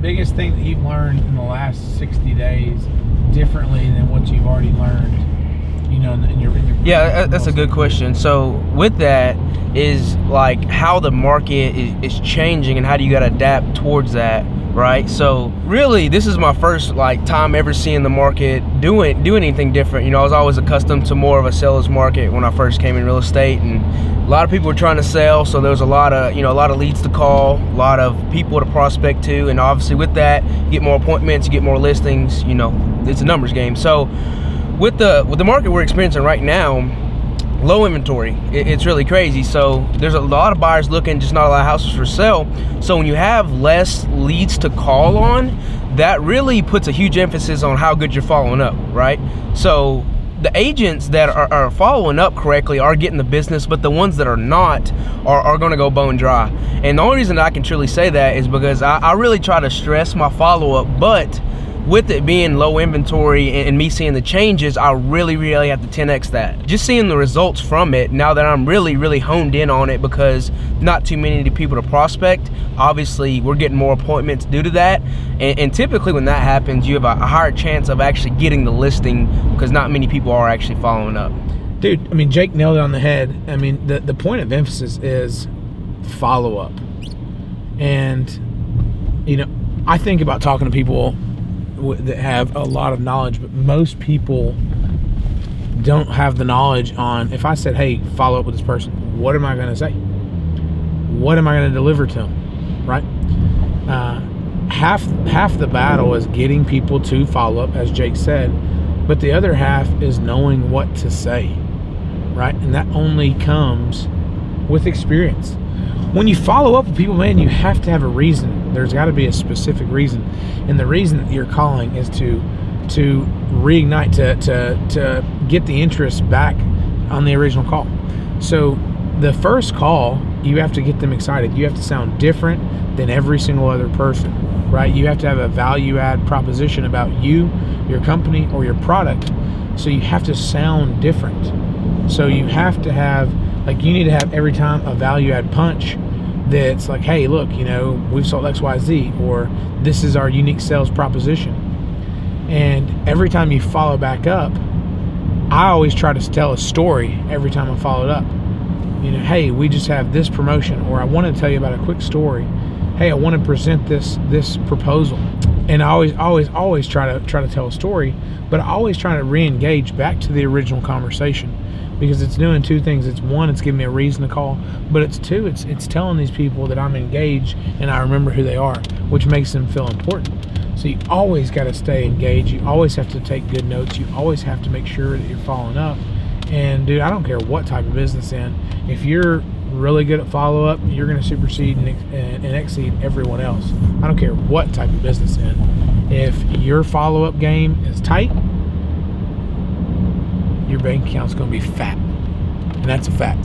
biggest thing that you've learned in the last 60 days differently than what you've already learned, in your Yeah, that's a good question. So with that is like how the market is changing and how do you got to adapt towards that, right? So really, this is my first time ever seeing the market do anything different. I was always accustomed to more of a seller's market when I first came in real estate, and a lot of people were trying to sell, so there was a lot of leads to call, a lot of people to prospect to, and obviously with that, you get more appointments, you get more listings. It's a numbers game. So with the market we're experiencing right now, low inventory, it's really crazy. So there's a lot of buyers looking, just not a lot of houses for sale. So when you have less leads to call on, that really puts a huge emphasis on how good you're following up, right? So the agents that are following up correctly are getting the business, but the ones that are not are going to go bone dry. And the only reason I can truly say that is because I really try to stress my follow-up, but with it being low inventory and me seeing the changes, I really have to 10x that. Just seeing the results from it now that I'm really honed in on it, because not too many people to prospect. Obviously, we're getting more appointments due to that. And typically when that happens, you have a higher chance of actually getting the listing because not many people are actually following up. Dude, Jake nailed it on the head. The point of emphasis is follow-up. And, I think about talking to people that have a lot of knowledge, but most people don't have the knowledge on, if I said, hey, follow up with this person, what am I going to say? What am I going to deliver to them, right? Half the battle is getting people to follow up, as Jake said, but the other half is knowing what to say, right? And that only comes with experience. When you follow up with people, man, you have to have a reason. There's got to be a specific reason. And the reason that you're calling is to reignite, to get the interest back on the original call. So the first call, you have to get them excited. You have to sound different than every single other person, right? You have to have a value add proposition about you, your company, or your product. So you have to sound different. So you have to have, you need to have every time a value add punch that's like, hey, look, we've sold XYZ, or this is our unique sales proposition. And every time you follow back up, I always try to tell a story every time I followed up. Hey, we just have this promotion, or I want to tell you about a quick story. Hey, I want to present this proposal. And I always try to tell a story, but I always try to re-engage back to the original conversation. Because it's doing two things. It's one, it's giving me a reason to call, but it's two, it's telling these people that I'm engaged and I remember who they are, which makes them feel important. So you always got to stay engaged. You always have to take good notes. You always have to make sure that you're following up. And dude, I don't care what type of business in. If you're really good at follow-up, you're going to supersede and exceed everyone else. I don't care what type of business in. If your follow-up game is tight, your bank account's going to be fat. And that's a fact.